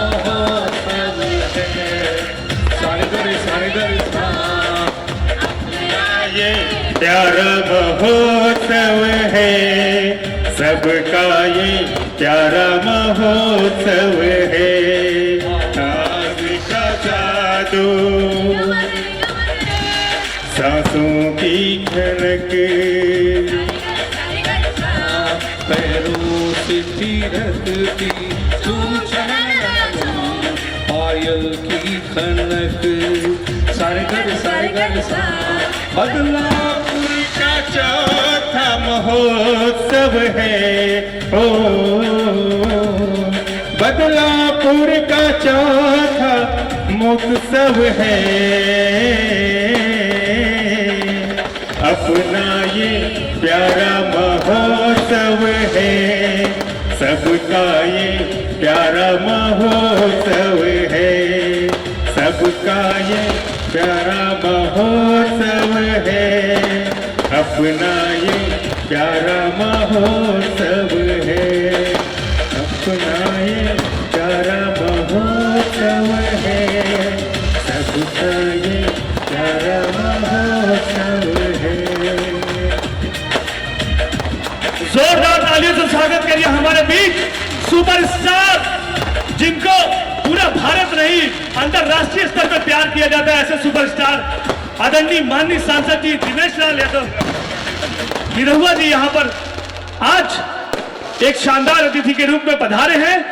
महोत्सव है। सारे गरे ये प्यारा महोत्सव है, सबका ये प्यारा महोत्सव है। आज का जादू सांसों की खनक, पैरों से थिरकती सूचना, पायल की खनक। सारे घर बदलापुर का चौथा महोत्सव है। ओ बदलापुर का चौथा महोत्सव है। अपना ये प्यारा महोत्सव है, सबका ये प्यारा महोत्सव है। सबका ये प्यारा महोत्सव है, अपना ये प्यारा महोत्सव है। अपना ये प्यारा महोत्सव है, सबका ये प्यारा महोत्सव है। जोरदार तालियों से स्वागत करिए हमारे बीच सुपरस्टार, जिनको पूरा भारत नहीं अंतरराष्ट्रीय स्तर पर प्यार किया जाता है, ऐसे सुपरस्टार आदरणीय माननीय सांसद जी दिनेश लाल यादव निरहुआ जी यहाँ पर आज एक शानदार अतिथि के रूप में पधारे हैं।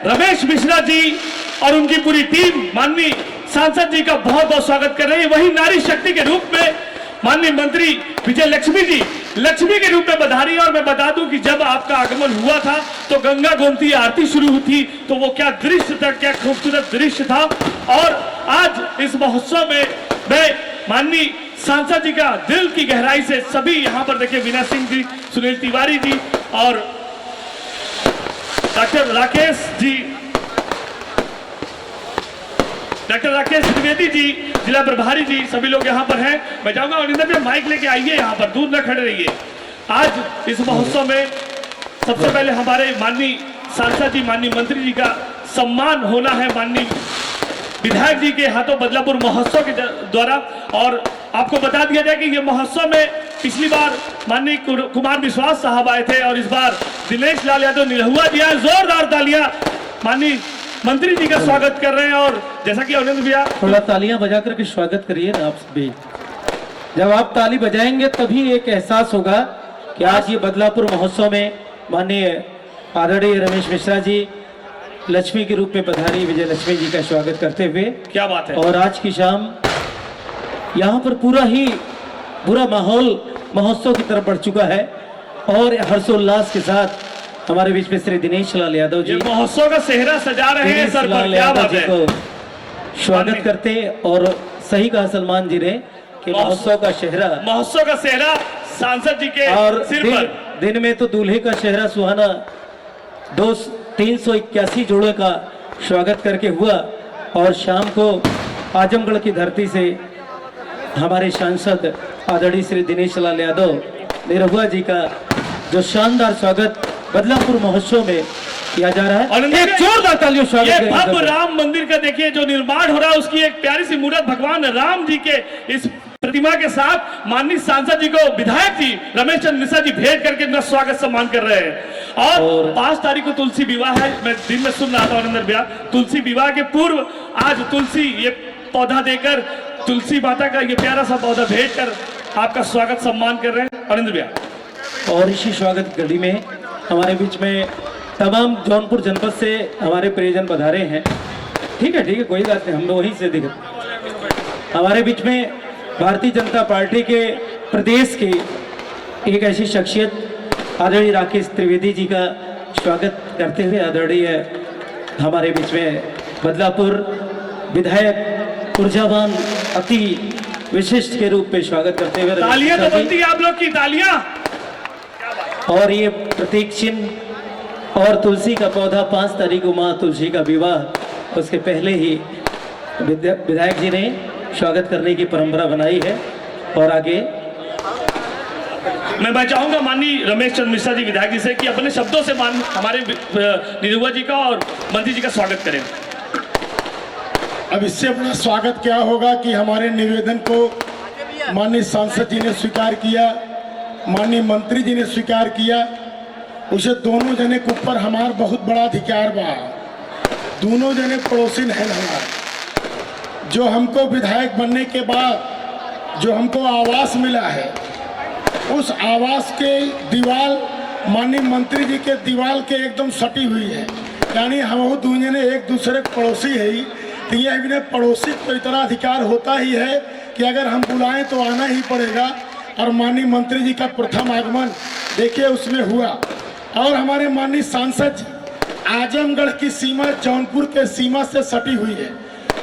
रमेश मिश्रा जी और उनकी पूरी टीम माननीय सांसद जी का बहुत बहुत स्वागत कर रही है। वही नारी शक्ति के रूप में माननीय मंत्री विजय लक्ष्मी जी लक्ष्मी के रूप में पधारी। और मैं बता दूं कि जब आपका आगमन हुआ था तो गंगा गोमती आरती शुरू हुई थी, तो वो क्या दृश्य था, क्या खूबसूरत दृश्य था। और आज इस महोत्सव में मैं माननीय सांसद जी का दिल की गहराई से सभी यहाँ पर देखिए, वीना सिंह जी, सुनील तिवारी जी और डॉक्टर राकेश त्रिवेदी जी, जिला प्रभारी जी, सभी लोग यहाँ पर हैं। मैं चाहूंगा अनिंदर जी माइक लेके आइए, यहाँ पर दूर न खड़े रहिए। आज इस महोत्सव में सबसे पहले हमारे माननीय सांसद जी, माननीय मंत्री जी का सम्मान होना है माननीय विधायक जी के हाथों बदलापुर महोत्सव के द्वारा। और आपको बता दिया जाए कि ये महोत्सव में पिछली बार माननीय कुमार विश्वास साहब आए थे और इस बार दिनेश लाल यादव निरहुआ जी आए। जोरदार तालियां माननीय मंत्री जी का स्वागत कर रहे हैं। और जैसा कि अनिल भैया थोड़ा तालियां बजा करके स्वागत करिए ना आप सभी। जब आप ताली बजाएंगे तभी एक एहसास होगा कि आज ये बदलापुर महोत्सव में माननीय आदरणीय रमेश मिश्रा जी लक्ष्मी के रूप में पधारी विजय लक्ष्मी जी का स्वागत करते हुए। क्या बात है। और आज की शाम यहाँ पर पूरा माहौल महोत्सव की तरफ बढ़ चुका है और हर्षोल्लास के साथ हमारे बीच में श्री दिनेश लाल यादव जी महोत्सव का सेहरा सजा रहे हैं सर पर। क्या बात है। को स्वागत करते। और सही कहा सलमान जी ने कि महोत्सव का सेहरा सांसद जी के और सिर पर। दिन में तो दूल्हे का चेहरा सुहाना 381 जोड़े का स्वागत करके हुआ और शाम को आजमगढ़ की धरती से हमारे सांसद आदरणीय श्री दिनेश लाल यादव निरहुआ जी का जो शानदार स्वागत बदलापुर महोत्सव में किया जा रहा है। एक जोरदार तालियों स्वागत। ये भव्य राम मंदिर का देखिए जो निर्माण हो रहा है, उसकी एक प्यारी सी मूर्त भगवान राम जी के इस प्रतिमा के साथ माननीय सांसद जी को विधायक जी रमेश चंद्र मिश्रा जी भेंट करके अपना स्वागत सम्मान कर रहे हैं। और 5 तारीख को तुलसी विवाह है। मैं दिन में सुन रहा था अनिंदर भैया, तुलसी विवाह के पूर्व आज तुलसी ये पौधा देकर तुलसी माता का ये प्यारा सा पौधा भेंट कर आपका स्वागत सम्मान कर रहे हैं अनिंदर भैया। और इसी स्वागत घड़ी में हमारे बीच में तमाम जौनपुर जनपद से हमारे परिजन पधारे हैं। ठीक है कोई बात नहीं, हम वहीं से दिख। हमारे बीच में भारतीय जनता पार्टी के प्रदेश की एक ऐसी शख्सियत आदरणीय राकेश त्रिवेदी जी का स्वागत करते हुए आदरणीय हमारे बीच में बदलापुर विधायक ऊर्जावान अति विशिष्ट के रूप में स्वागत करते हुए तालियां तो बनती है आप लोग की तालियां। और ये प्रतीक चिन्ह और तुलसी का पौधा 5 तारीख को माँ तुलसी का विवाह उसके पहले ही विधायक जी ने स्वागत करने की परंपरा बनाई है। और आगे मैं चाहूंगा माननीय रमेश चंद्र मिश्रा जी विधायक जी से कि अपने शब्दों से हमारे निरहुआ जी का और मंत्री जी का स्वागत करें। अब इससे अपना स्वागत क्या होगा कि हमारे निवेदन को माननीय सांसद जी ने स्वीकार किया, माननीय मंत्री जी ने स्वीकार किया। उसे दोनों जने के ऊपर हमार बहुत बड़ा अधिकार बा। दोनों जने पड़ोसी हैं हमारे। जो हमको विधायक बनने के बाद जो हमको आवास मिला है, उस आवास के दीवार माननीय मंत्री जी के दीवार के एकदम सटी हुई है। यानी हम दोनों जने एक दूसरे के पड़ोसी है। तो ये भी पड़ोसी को इतना अधिकार होता ही है कि अगर हम बुलाएं तो आना ही पड़ेगा। और माननीय मंत्री जी का प्रथम आगमन देखिए उसमें हुआ। और हमारे माननीय सांसद जी, आजमगढ़ की सीमा जौनपुर के सीमा से सटी हुई है।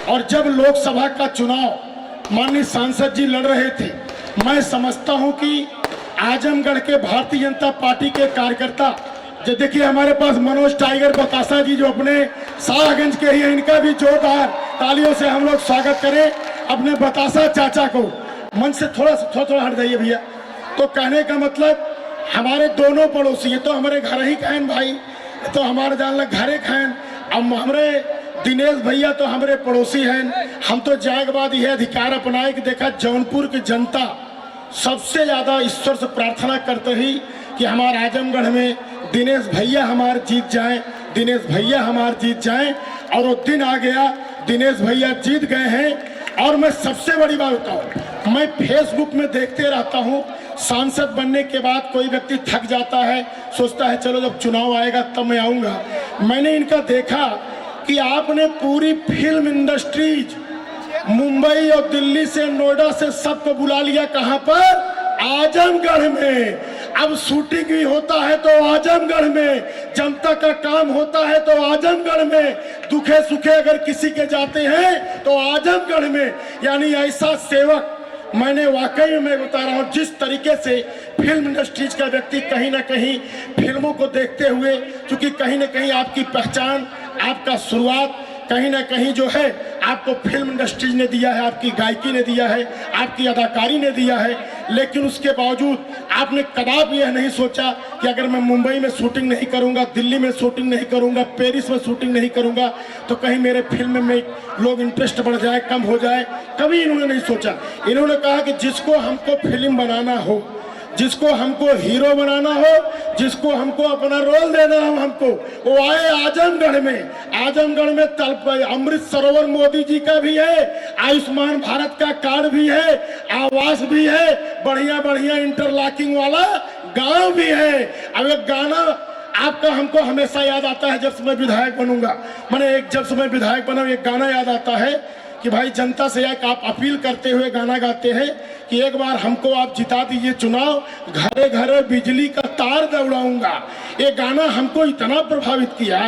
और जब लोकसभा का चुनाव माननीय सांसद जी लड़ रहे थे, मैं समझता हूं कि आजमगढ़ के भारतीय जनता पार्टी के कार्यकर्ता, जो देखिए हमारे पास मनोज टाइगर बतासा जी जो अपने शाहगंज के ही हैं, इनका भी जोरदार तालियों से हम लोग स्वागत करें अपने बतासा चाचा को। मंच से थोड़ा हट जाइए भैया। तो कहने का मतलब हमारे दोनों पड़ोसी, ये तो हमारे घर ही खान भाई, तो हमारे जान लग घरे खान। अब हमारे दिनेश भैया तो हमारे पड़ोसी हैं। हम तो जाए के बाद यह अधिकार अपनाए कि देखा जौनपुर की जनता सबसे ज्यादा ईश्वर से प्रार्थना करते ही कि हमारे आजमगढ़ में दिनेश भैया हमारे जीत जाएं, दिनेश भैया हमारे जीत जाएं। और वो दिन आ गया, दिनेश भैया जीत गए हैं। और मैं सबसे बड़ी बात बताऊं, मैं फेसबुक में देखते रहता हूं, सांसद बनने के बाद कोई व्यक्ति थक जाता है, सोचता है चलो जब चुनाव आएगा तब मैं आऊंगा। मैंने इनका देखा कि आपने पूरी फिल्म इंडस्ट्रीज मुंबई और दिल्ली से, नोएडा से सबको बुला लिया। कहां पर? आजमगढ़ में। अब शूटिंग भी होता है तो आजमगढ़ में, जनता का काम होता है तो आजमगढ़ में, दुखे सुखे अगर किसी के जाते हैं तो आजमगढ़ में। यानी ऐसा सेवक मैंने वाकई में मैं बता रहा हूं, जिस तरीके से फिल्म इंडस्ट्रीज का व्यक्ति कहीं ना कहीं फिल्मों को देखते हुए, क्योंकि कहीं ना कहीं आपकी पहचान, आपका शुरुआत कहीं ना कहीं जो है आपको फिल्म इंडस्ट्रीज ने दिया है, आपकी गायकी ने दिया है, आपकी अदाकारी ने दिया है। लेकिन उसके बावजूद आपने कदापि यह नहीं सोचा कि अगर मैं मुंबई में शूटिंग नहीं करूंगा, दिल्ली में शूटिंग नहीं करूंगा, पेरिस में शूटिंग नहीं करूंगा तो कहीं मेरे फिल्म में लोग इंटरेस्ट बढ़ जाए, कम हो जाए। कभी इन्होंने नहीं सोचा। इन्होंने कहा कि जिसको हमको फिल्म बनाना हो, जिसको हमको हीरो बनाना हो, जिसको हमको अपना रोल देना हो, हमको वो आए आजमगढ़ में। आजमगढ़ में अमृत सरोवर मोदी जी का भी है, आयुष्मान भारत का कार्ड भी है, आवास भी है, बढ़िया बढ़िया इंटरलॉकिंग वाला गांव भी है। अब एक गाना आपका हमको हमेशा याद आता है जब से मैं विधायक बनूंगा। मैंने जब से मैं विधायक बना एक गाना याद आता है कि भाई जनता से एक आप अपील करते हुए गाना गाते हैं कि एक बार हमको आप जिता दीजिए चुनाव, घरे घरे बिजली का तार दौड़ाऊंगा। ये गाना हमको इतना प्रभावित किया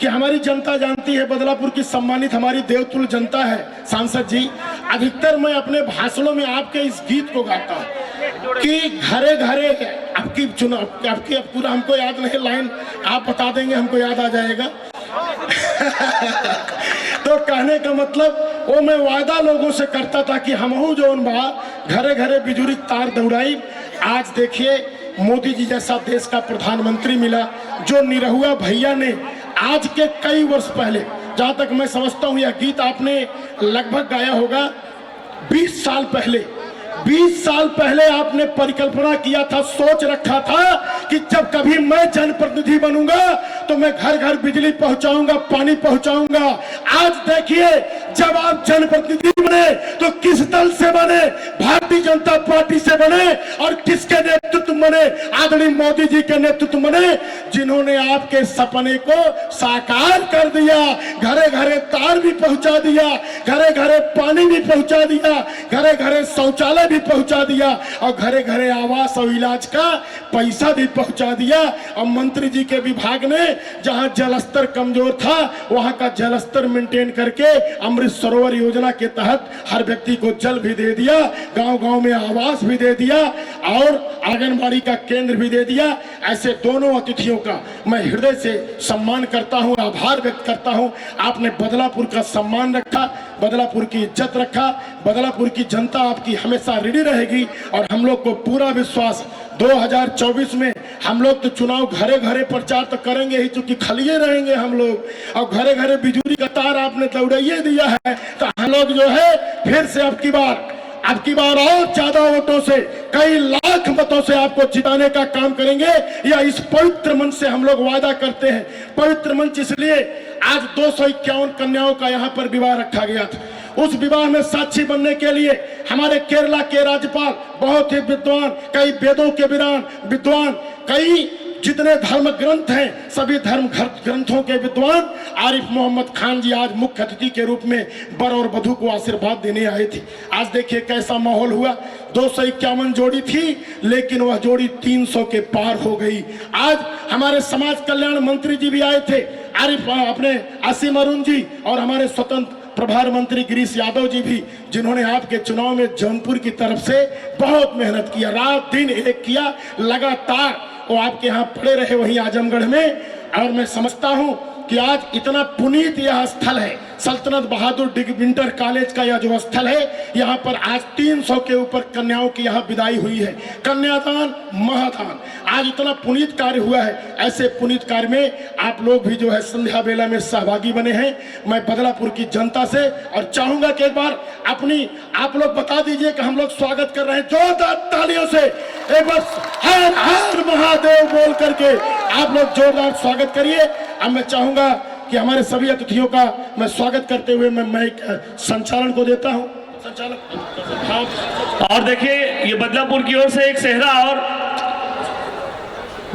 कि हमारी जनता जानती है, बदलापुर की सम्मानित हमारी देवतुल्य जनता है सांसद जी। अधिकतर मैं अपने भाषणों में आपके इस गीत को गाता हूँ कि घरे घरे आपकी चुनाव, आपकी पूरा हमको याद नहीं, लाइन आप बता देंगे हमको याद आ जाएगा। तो कहने का मतलब वो मैं वादा लोगों से करता था कि हमहू जो बा घरे घरे बिजुली तार दौड़ाई। आज देखिए मोदी जी जैसा देश का प्रधानमंत्री मिला, जो निरहुआ भैया ने आज के कई वर्ष पहले, जहां तक मैं समझता हूं यह गीत आपने लगभग गाया होगा 20 साल पहले। 20 साल पहले आपने परिकल्पना किया था, सोच रखा था कि जब कभी मैं जनप्रतिनिधि बनूंगा तो मैं घर घर बिजली पहुंचाऊंगा, पानी पहुंचाऊंगा। आज देखिए जब आप जनप्रतिनिधि बने तो किस दल से बने? भारतीय जनता पार्टी से बने। और किसके नेतृत्व बने? आदरणीय मोदी जी के नेतृत्व बने, जिन्होंने आपके सपने को साकार कर दिया। घरे घरे तार भी पहुंचा दिया, घरे घरे पानी भी पहुंचा दिया, घरे घरे शौचालय भी पहुंचा दिया और घरे घरे आवास और इलाज का पैसा भी पहुंचा दिया। और मंत्री जी के विभाग ने जहां जलस्तर कमजोर था वहां का जलस्तर मेंटेन करके अमृत सरोवर योजना के तहत हर व्यक्ति को जल भी दे दिया, गांव गांव में आवास भी दे दिया और आंगनबाड़ी का केंद्र भी दे दिया। ऐसे दोनों अतिथियों का मैं हृदय से सम्मान करता हूं, आभार व्यक्त करता हूं। आपने बदलापुर का सम्मान रखा, बदलापुर की इज्जत रखा। बदलापुर की जनता आपकी हमेशा रेडी रहेगी और हम लोग को पूरा विश्वास 2024 में हम लोग तो चुनाव घरे घरे प्रचार तो करेंगे ही, चूंकि खलिए रहेंगे हम लोग, और घरे घरे बिजली का तार आपने दौड़ाइए दिया है, तो हम लोग जो है फिर से अब की बार और ज्यादा वोटों से, कई लाख मतों से आपको जिताने का काम करेंगे। या इस पवित्र मंच से हम लोग वादा करते हैं। पवित्र मंच इसलिए आज 251 कन्याओं का यहाँ पर विवाह रखा गया था। उस विवाह में साक्षी बनने के लिए हमारे केरला के राज्यपाल बहुत ही विद्वान, कई वेदों के विद्वान, कई जितने धर्म ग्रंथ हैं सभी धर्म ग्रंथों के विद्वान आरिफ मोहम्मद खान जी आज मुख्य अतिथि के रूप में वर और वधू को आशीर्वाद देने आए थे। आज देखिए कैसा माहौल हुआ। 251 जोड़ी थी, लेकिन वह जोड़ी 300 के पार हो गई। आज हमारे समाज कल्याण मंत्री जी भी आए थे, आरिफ अपने आसिम अरुण जी, और हमारे स्वतंत्र प्रभार मंत्री गिरीश यादव जी भी, जिन्होंने आपके चुनाव में जौनपुर की तरफ से बहुत मेहनत किया, रात दिन एक किया, लगातार वो आपके यहाँ पड़े रहे वहीं आजमगढ़ में। और मैं समझता हूँ कि आज इतना पुनीत यह स्थल है, सल्तनत बहादुर डिग्री इंटर कॉलेज का यह जो स्थल है, यहाँ पर आज 300 के ऊपर कन्याओं की यहाँ विदाई हुई है। कन्यादान महादान, आज इतना पुनीत कार्य हुआ है। ऐसे पुनीत कार्य में आप लोग भी जो है संध्या बेला में सहभागी बने हैं। मैं बदलापुर की जनता से और चाहूंगा कि एक बार आप लोग बता दीजिए कि हम लोग स्वागत कर रहे हैं जोरदार तालियों से। एक बार हर हर महादेव बोल करके आप लोग जोरदार स्वागत करिए। अब मैं चाहूंगा कि हमारे सभी अतिथियों का मैं स्वागत करते हुए मैं संचालन को देता हूं। संचालक। और देखिए ये बदलापुर की ओर से एक सेहरा और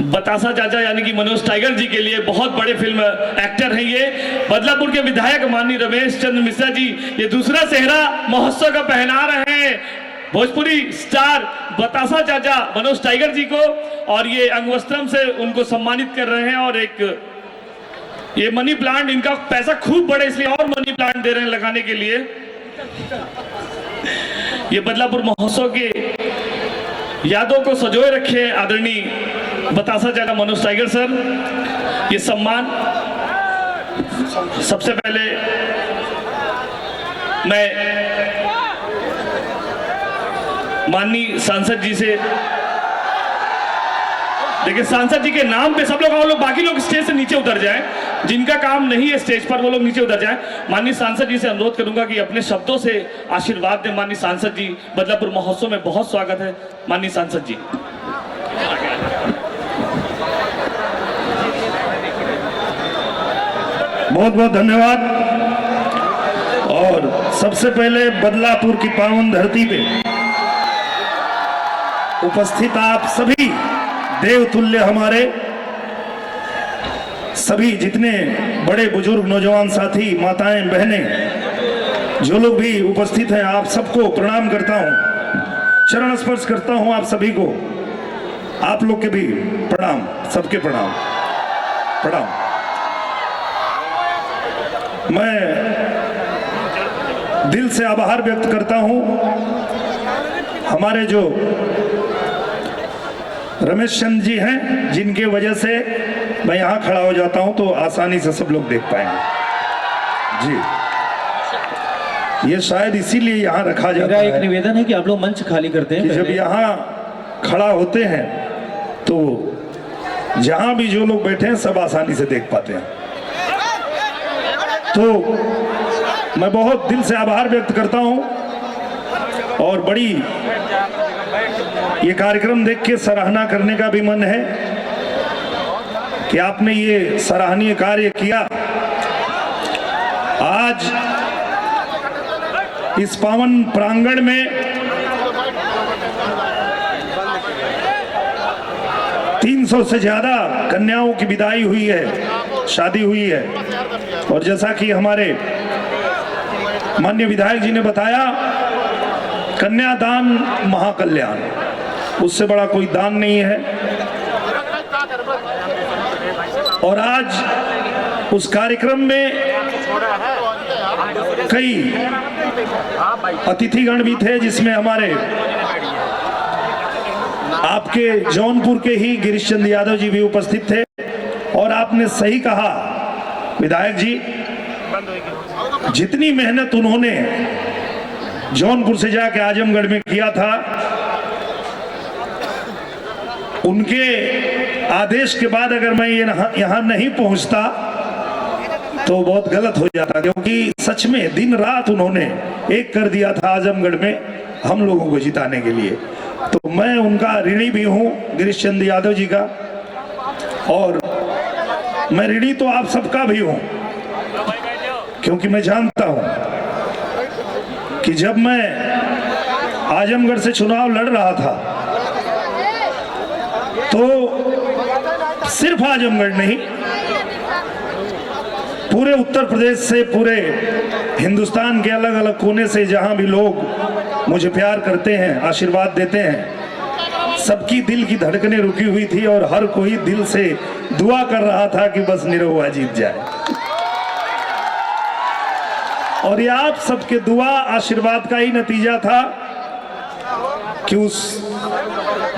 बतासा चाचा यानी कि मनोज टाइगर जी के लिए बहुत बड़े फिल्म एक्टर हैं ये। बदलापुर के विधायक माननीय रमेश चंद्र मिश्रा जी ये दूसरा सेहरा महोत्सव का पहना रहे हैं भोजपुरी स्टार बतासा चाचा मनोज टाइगर जी को, और ये अंगवस्त्रम से उनको सम्मानित कर रहे हैं। और एक ये मनी प्लांट, इनका पैसा खूब बढ़े इसलिए और मनी प्लांट दे रहे हैं लगाने के लिए। ये बदलापुर महोत्सव के यादों को संजोए रखे आदरणीय बतासा चाचा मनोज टाइगर सर। ये सम्मान सबसे पहले मैं माननीय सांसद जी से, देखिए सांसद जी के नाम पे सब लोग बाकी लोग स्टेज से नीचे उतर जाएं, जिनका काम नहीं है स्टेज पर वो लोग नीचे उतर जाएं। माननीय सांसद जी से अनुरोध करूंगा कि अपने शब्दों से आशीर्वाद दें। माननीय सांसद जी, बदलापुर महोत्सव में बहुत स्वागत है माननीय सांसद जी। बहुत बहुत धन्यवाद। और सबसे पहले बदलापुर की पावन धरती पे उपस्थित आप सभी देवतुल्य हमारे सभी जितने बड़े बुजुर्ग नौजवान साथी माताएं बहनें जो लोग भी उपस्थित हैं, आप सबको प्रणाम करता हूं, चरण स्पर्श करता हूं आप सभी को। आप लोग के भी प्रणाम, सबके प्रणाम प्रणाम। मैं दिल से आभार व्यक्त करता हूं हमारे जो रमेश चंद जी हैं, जिनके वजह से मैं यहाँ खड़ा हो जाता हूँ तो आसानी से सब लोग देख पाएंगे जी। ये शायद इसीलिए यहाँ रखा जाता है। मेरा एक निवेदन है कि आप लोग मंच खाली करते हैं कि जब यहाँ खड़ा होते हैं तो जहाँ भी जो लोग बैठे हैं सब आसानी से देख पाते हैं। तो मैं बहुत दिल से आभार व्यक्त करता हूँ और बड़ी ये कार्यक्रम देख के सराहना करने का भी मन है कि आपने ये सराहनीय कार्य किया। आज इस पावन प्रांगण में 300 से ज्यादा कन्याओं की विदाई हुई है, शादी हुई है। और जैसा कि हमारे माननीय विधायक जी ने बताया, कन्यादान महाकल्याण, उससे बड़ा कोई दान नहीं है। और आज उस कार्यक्रम में कई अतिथिगण भी थे, जिसमें हमारे आपके जौनपुर के ही गिरीश चंद्र यादव जी भी उपस्थित थे। और आपने सही कहा विधायक जी, जितनी मेहनत उन्होंने जौनपुर से जाके आजमगढ़ में किया था, उनके आदेश के बाद अगर मैं यहाँ नहीं पहुंचता तो बहुत गलत हो जाता, क्योंकि सच में दिन रात उन्होंने एक कर दिया था आजमगढ़ में हम लोगों को जिताने के लिए। तो मैं उनका ऋणी भी हूँ, गिरीश चंद्र यादव जी का, और मैं ऋणी तो आप सबका भी हूँ, क्योंकि मैं जानता हूँ कि जब मैं आजमगढ़ से चुनाव लड़ रहा था तो सिर्फ आजमगढ़ नहीं, पूरे उत्तर प्रदेश से, पूरे हिंदुस्तान के अलग अलग कोने से जहां भी लोग मुझे प्यार करते हैं, आशीर्वाद देते हैं, सबकी दिल की धड़कनें रुकी हुई थी और हर कोई दिल से दुआ कर रहा था कि बस निरहुआ जीत जाए। और ये आप सबके दुआ आशीर्वाद का ही नतीजा था कि उस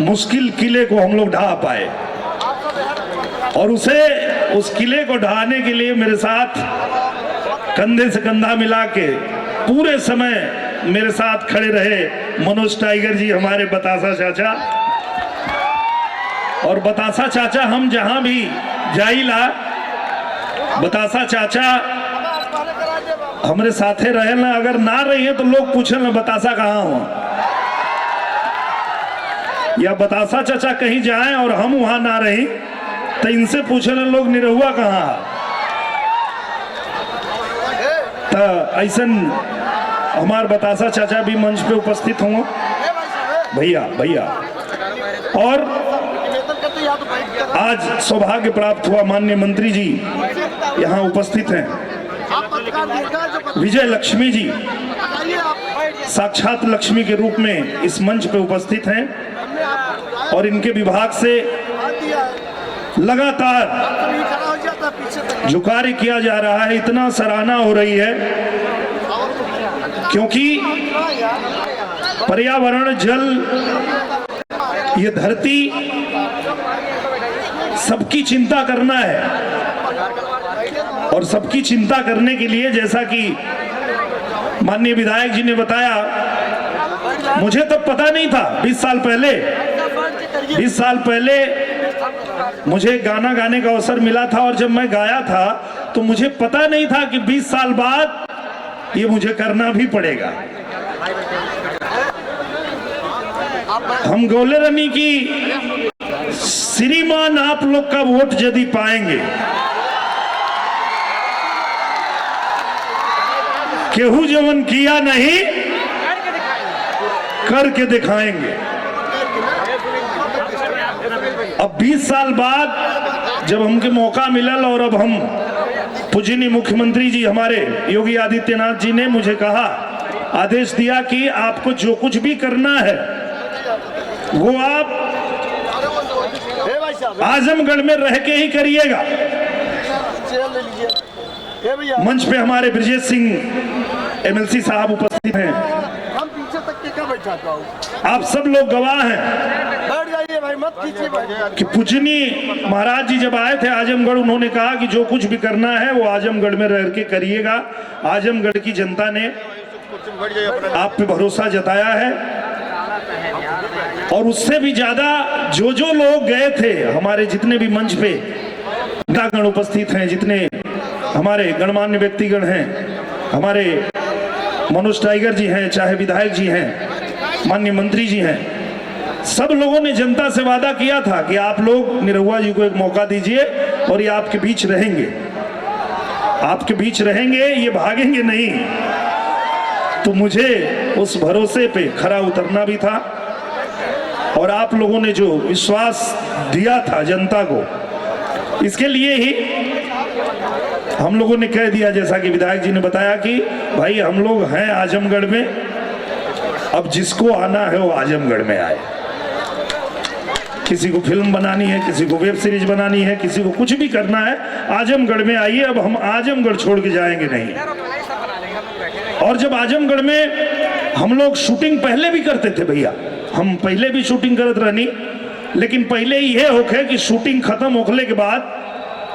मुश्किल किले को हम लोग ढा पाए। और उस किले को ढहाने के लिए मेरे साथ कंधे से कंधा मिला के पूरे समय मेरे साथ खड़े रहे मनोज टाइगर जी, हमारे बतासा चाचा। और बतासा चाचा हम जहां भी जाइला, बतासा चाचा हमारे साथे रहे ना, अगर ना रही तो लोग पूछे ना बतासा कहाँ हो, या बतासा चाचा कहीं जाएं और हम वहां ना रही तो इनसे पूछे ना लोग निरहुआ कहाँ। तो ऐसन हमार बतासा चाचा भी मंच पे उपस्थित होंगे, भैया। और आज सौभाग्य प्राप्त हुआ, माननीय मंत्री जी यहाँ उपस्थित हैं, विजय लक्ष्मी जी साक्षात लक्ष्मी के रूप में इस मंच पे उपस्थित हैं, और इनके विभाग से लगातार जो कार्य किया जा रहा है, इतना सराहना हो रही है, क्योंकि पर्यावरण, जल, ये धरती सबकी चिंता करना है। और सबकी चिंता करने के लिए, जैसा कि माननीय विधायक जी ने बताया, मुझे तब पता नहीं था 20 साल पहले मुझे गाना गाने का अवसर मिला था, और जब मैं गाया था तो मुझे पता नहीं था कि 20 साल बाद ये मुझे करना भी पड़ेगा। हम गोले रनी की श्रीमान आप लोग का वोट यदि पाएंगे, केहू जवन किया नहीं करके दिखाएंगे। अब 20 साल बाद जब हमके मौका मिलल, और अब हम पूजनीय मुख्यमंत्री जी हमारे योगी आदित्यनाथ जी ने मुझे कहा, आदेश दिया कि आपको जो कुछ भी करना है वो आप आजमगढ़ में रह के ही करिएगा। मंच पे हमारे ब्रजेश सिंह एमएलसी साहब उपस्थित हैं, आप सब लोग गवाह हैं कि पूजनीय महाराज जी जब आए थे आजमगढ़, उन्होंने कहा कि जो कुछ भी करना है वो आजमगढ़ में रह के करिएगा। आजमगढ़ की जनता ने आप पे भरोसा जताया है, और उससे भी ज्यादा जो लोग गए थे, हमारे जितने भी मंच पे नेतागण उपस्थित हैं, जितने हमारे गणमान्य व्यक्तिगण हैं, हमारे मनोज टाइगर जी हैं, चाहे विधायक जी हैं, माननीय मंत्री जी हैं, सब लोगों ने जनता से वादा किया था कि आप लोग निरहुआ जी को एक मौका दीजिए और ये आपके बीच रहेंगे, आपके बीच रहेंगे, ये भागेंगे नहीं। तो मुझे उस भरोसे पे खरा उतरना भी था, और आप लोगों ने जो विश्वास दिया था जनता को, इसके लिए ही हम लोगों ने कह दिया, जैसा कि विधायक जी ने बताया कि भाई हम लोग हैं आजमगढ़ में, अब जिसको आना है वो आजमगढ़ में आए। किसी को फिल्म बनानी है, किसी को वेब सीरीज बनानी है, किसी को कुछ भी करना है, आजमगढ़ में आइए। अब हम आजमगढ़ छोड़ के जाएंगे नहीं। और जब आजमगढ़ में हम लोग शूटिंग पहले भी करते थे भैया, हम पहले भी शूटिंग करत रहनी, लेकिन पहले यह होखे कि शूटिंग खत्म होखले के बाद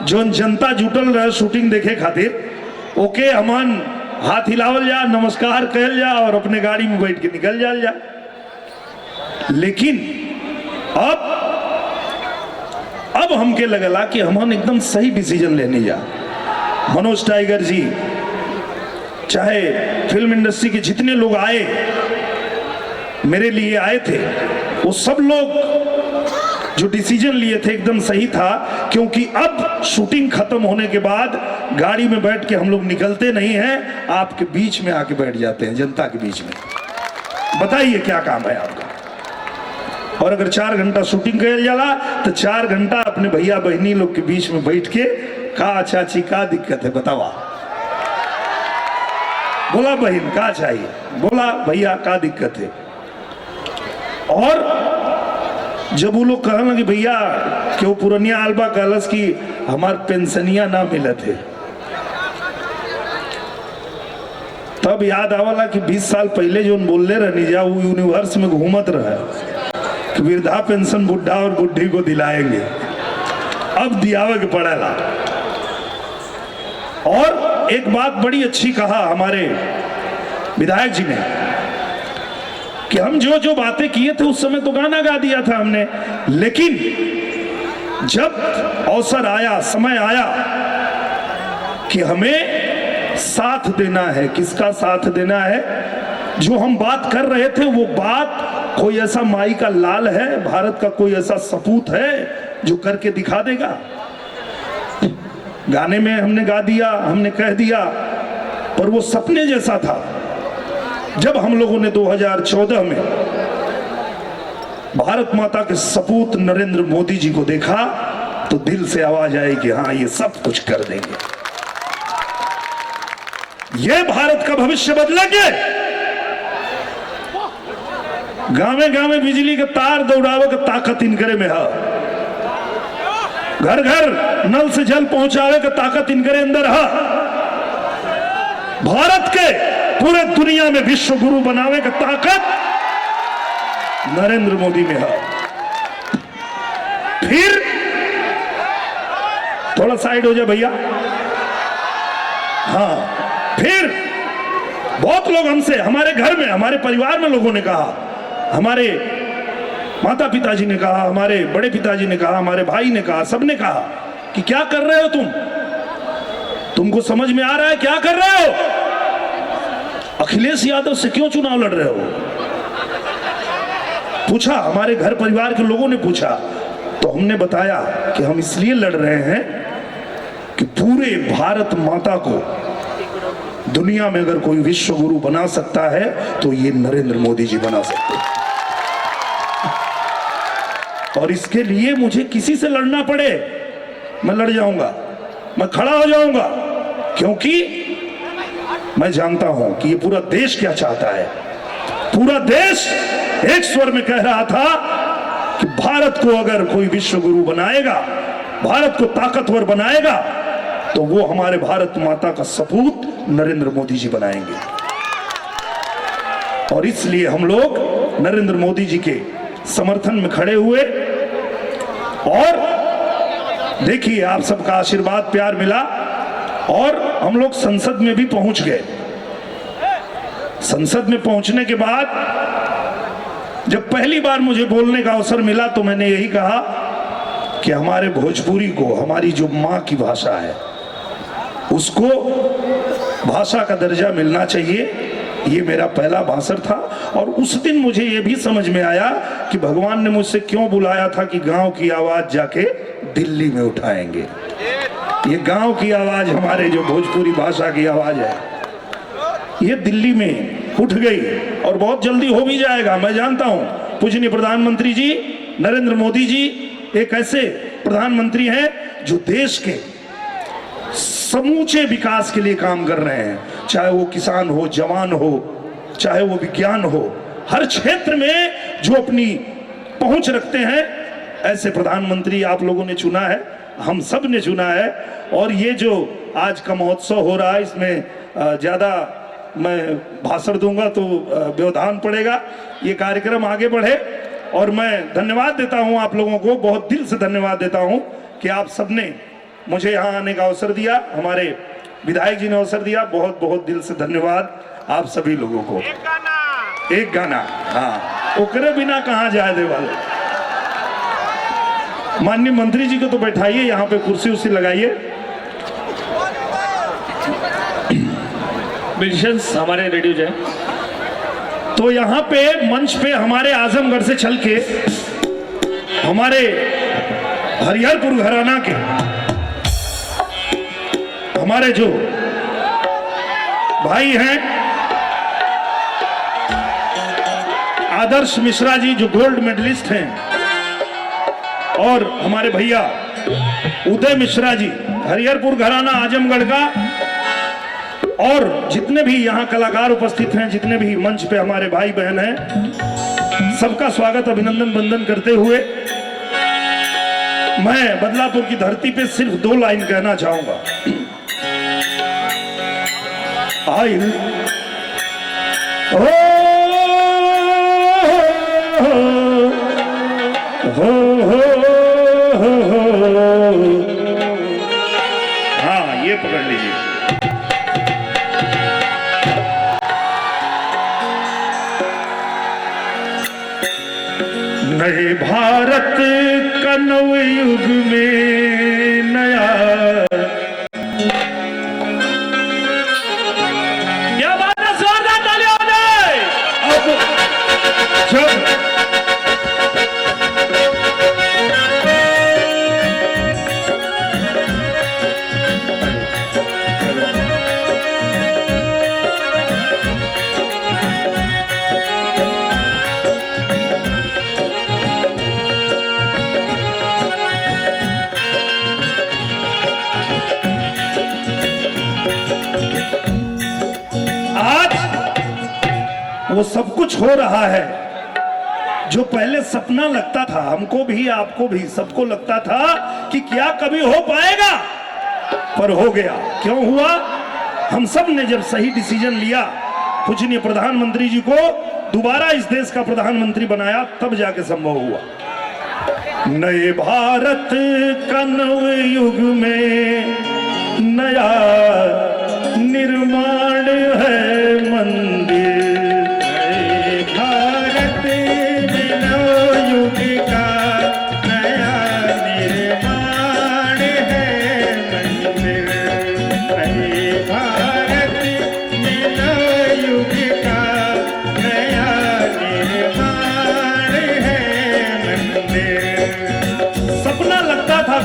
जो जनता जुटल रहे शूटिंग देखे खातिर, ओके हमन हाथ हिलावल जा, नमस्कार कहल जा और अपने गाड़ी में बैठ के निकल जाल जा। लेकिन अब अब हमके लगला कि हम एकदम सही डिसीजन लेने जा। मनोज टाइगर जी, चाहे फिल्म इंडस्ट्री के जितने लोग आए, मेरे लिए आए थे, वो सब लोग जो डिसीजन लिए थे एकदम सही था। क्योंकि अब शूटिंग खत्म होने के बाद गाड़ी में बैठ के हम लोग निकलते नहीं हैं, आपके बीच में आके बैठ जाते हैं, जनता के बीच में। बताइए क्या काम है आपका। और अगर 4 घंटा शूटिंग कर जाला तो 4 घंटा अपने भैया बहनी लोग के बीच में बैठ के का चाची का दिक्कत है बतावा, बोला बहन का चाहिए, बोला भैया का दिक्कत है। और जब वो लोग कहना कि भैया क्यों पुरनिया आलबा कहलस कि हमार पेंशनिया ना मिले थे, तब याद आवला कि 20 साल पहले जो बोलले रहनी जा वो यूनिवर्स में घूमत रहा कि वृद्धा पेंशन बुढ़ा और बुढ़ी को दिलाएंगे, अब दियावे के पड़ेला। और एक बात बड़ी अच्छी कहा हमारे विधायक जी ने कि हम जो जो बातें किए थे उस समय तो गाना गा दिया था हमने, लेकिन जब अवसर आया, समय आया कि हमें साथ देना है, किसका साथ देना है, जो हम बात कर रहे थे वो बात कोई ऐसा माई का लाल है, भारत का कोई ऐसा सपूत है जो करके दिखा देगा। गाने में हमने गा दिया, हमने कह दिया, पर वो सपने जैसा था। जब हम लोगों ने 2014 में भारत माता के सपूत नरेंद्र मोदी जी को देखा तो दिल से आवाज आई कि हाँ ये सब कुछ कर देंगे, ये भारत का भविष्य बदलेंगे। गावे गावे बिजली के तार दौड़ावे का ताकत इनकरे में है, घर घर नल से जल पहुंचावे का ताकत इनकरे अंदर है, भारत के पूरे दुनिया में विश्व गुरु बनावे का ताकत नरेंद्र मोदी में है। फिर थोड़ा साइड हो जाए भैया। हाँ, फिर बहुत लोग हमसे, हमारे घर में, हमारे परिवार में लोगों ने कहा, हमारे माता पिताजी ने कहा, हमारे बड़े पिताजी ने कहा, हमारे भाई ने कहा, सबने कहा कि क्या कर रहे हो तुमको समझ में आ रहा है क्या कर रहे हो? अखिलेश यादव से क्यों चुनाव लड़ रहे हो? पूछा, हमारे घर परिवार के लोगों ने पूछा, तो हमने बताया कि हम इसलिए लड़ रहे हैं कि पूरे भारत माता को दुनिया में अगर कोई विश्व गुरु बना सकता है तो ये नरेंद्र मोदी जी बना सकते हैं। और इसके लिए मुझे किसी से लड़ना पड़े मैं लड़ जाऊंगा, मैं खड़ा हो जाऊंगा, क्योंकि मैं जानता हूं कि ये पूरा देश क्या चाहता है। पूरा देश एक स्वर में कह रहा था कि भारत को अगर कोई विश्व गुरु बनाएगा, भारत को ताकतवर बनाएगा, तो वो हमारे भारत माता का सपूत नरेंद्र मोदी जी बनाएंगे। और इसलिए हम लोग नरेंद्र मोदी जी के समर्थन में खड़े हुए और देखिए आप सबका आशीर्वाद प्यार मिला और हम लोग संसद में भी पहुंच गए। संसद में पहुंचने के बाद जब पहली बार मुझे बोलने का अवसर मिला तो मैंने यही कहा कि हमारे भोजपुरी को, हमारी जो मां की भाषा है, उसको भाषा का दर्जा मिलना चाहिए। ये मेरा पहला भाषण था। और उस दिन मुझे ये भी समझ में आया कि भगवान ने मुझसे क्यों बुलाया था कि गांव की आवाज जाके दिल्ली में उठाएंगे। ये गांव की आवाज, हमारे जो भोजपुरी भाषा की आवाज है, ये दिल्ली में उठ गई और बहुत जल्दी हो भी जाएगा। मैं जानता हूं पूजनीय प्रधानमंत्री जी नरेंद्र मोदी जी एक ऐसे प्रधानमंत्री हैं जो देश के समूचे विकास के लिए काम कर रहे हैं, चाहे वो किसान हो, जवान हो, चाहे वो विज्ञान हो, हर क्षेत्र में जो अपनी पहुंच रखते हैं, ऐसे प्रधानमंत्री आप लोगों ने चुना है, हम सब ने चुना है। और ये जो आज का महोत्सव हो रहा है, इसमें ज्यादा मैं भाषण दूंगा तो व्यवधान पड़ेगा। ये कार्यक्रम आगे बढ़े और मैं धन्यवाद देता हूं आप लोगों को, बहुत दिल से धन्यवाद देता हूं कि आप सबने मुझे यहाँ आने का अवसर दिया, हमारे विधायक जी ने अवसर दिया। बहुत बहुत दिल से धन्यवाद आप सभी लोगों को। एक गाना, हाँ, ओकरे बिना कहाँ जाए दे वाले। माननीय मंत्री जी को तो बैठाइए, यहाँ पे कुर्सी उर्सी लगाइए। म्यूजिशियंस हमारे रेडी हो जाए। तो यहाँ पे मंच पे हमारे आजमगढ़ से चल के हमारे हरिहरपुर घराना के हमारे जो भाई हैं आदर्श मिश्रा जी, जो गोल्ड मेडलिस्ट हैं, और हमारे भैया उदय मिश्रा जी, हरिहरपुर घराना आजमगढ़ का, और जितने भी यहाँ कलाकार उपस्थित हैं, जितने भी मंच पे हमारे भाई बहन हैं, सबका स्वागत अभिनंदन वंदन करते हुए मैं बदलापुर की धरती पे सिर्फ 2 लाइन कहना चाहूंगा। आई हो हाँ, ये पकड़ लीजिए। नए भारत का नवयुग में नया, क्या बात है, जोरदार तालियां हो जाए। अब जब वो सब कुछ हो रहा है जो पहले सपना लगता था, हमको भी, आपको भी, सबको लगता था कि क्या कभी हो पाएगा, पर हो गया। क्यों हुआ? हम सब ने जब सही डिसीजन लिया, पूजनीय प्रधानमंत्री जी को दोबारा इस देश का प्रधानमंत्री बनाया, तब जाके संभव हुआ। नए भारत का नवयुग में नया निर्माण है मंदिर,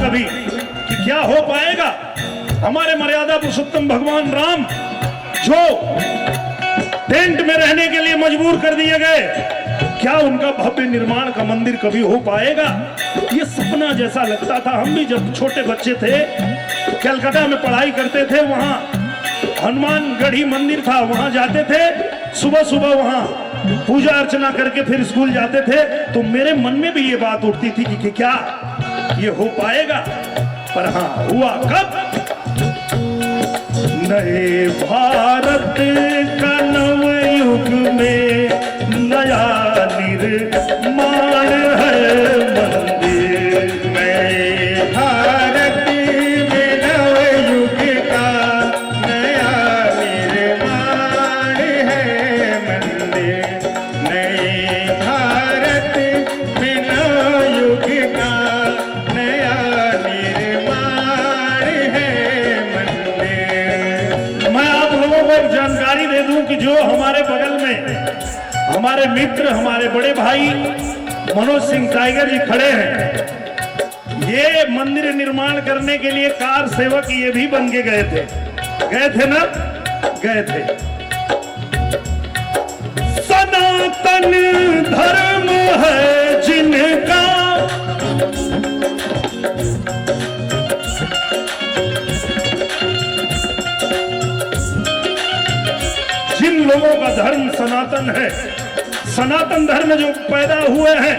कभी कि क्या हो पाएगा। हमारे मर्यादा पुरुषोत्तम भगवान राम जो टेंट में रहने के लिए मजबूर कर दिए गए, क्या उनका भव्य निर्माण का मंदिर कभी हो पाएगा? ये सपना जैसा लगता था। हम भी जब छोटे बच्चे थे, कलकत्ता में पढ़ाई करते थे, वहां हनुमानगढ़ी मंदिर था, वहां जाते थे, सुबह सुबह वहां पूजा अर्चना करके फिर स्कूल जाते थे। तो मेरे मन में भी ये बात उठती थी कि क्या ये हो पाएगा? पर हाँ, हुआ कब? नए भारत का नवयुग में नया निर्माण है मंदिर, नए भारत में नवयुग का नया निर्माण है मंदिर, नए भारत में नवयुग का नया निर्माण है मंदिर। मैं आप लोगों को एक जानकारी दे दूं कि जो हमारे बगल में हमारे मित्र, हमारे बड़े भाई मनोज सिंह टाइगर जी खड़े हैं, ये मंदिर निर्माण करने के लिए कार सेवक ये भी बन के गए थे ना? गए थे। सनातन धर्म है जिनका, जिन लोगों का धर्म सनातन है, सनातन धर्म जो पैदा हुए हैं,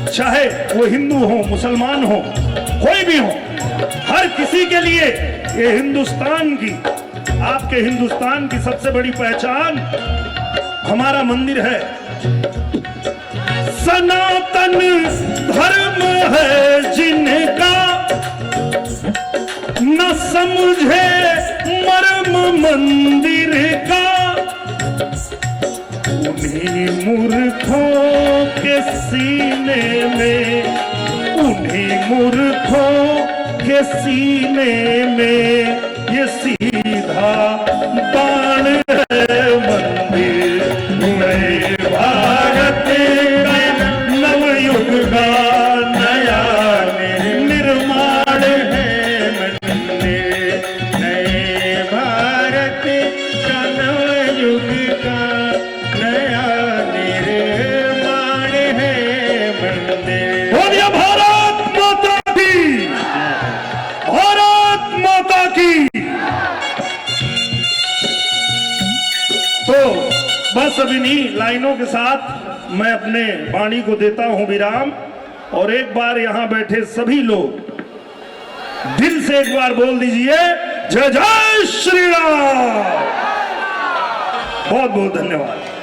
चाहे वो हिंदू हो, मुसलमान हो, कोई भी हो, हर किसी के लिए ये हिंदुस्तान की, आपके हिंदुस्तान की सबसे बड़ी पहचान हमारा मंदिर है। सनातन धर्म है जिनका, न समझे मर्म मंदिर का, उन्हीं मूर्खों के सीने में उन्हीं मूर्खों के सीने में ये सीधा बाण है मंदिर नए भारत नवयुग का नया निर्माण है मंदिर नए भारत का नवयुग का नया निर्माण है मंदिर। बोलिए भारत माता की, भारत माता की। तो बस अब इन्हीं लाइनों के साथ मैं अपने वाणी को देता हूं विराम। और एक बार यहां बैठे सभी लोग दिल से एक बार बोल दीजिए जय जय श्री राम। बहुत बहुत धन्यवाद।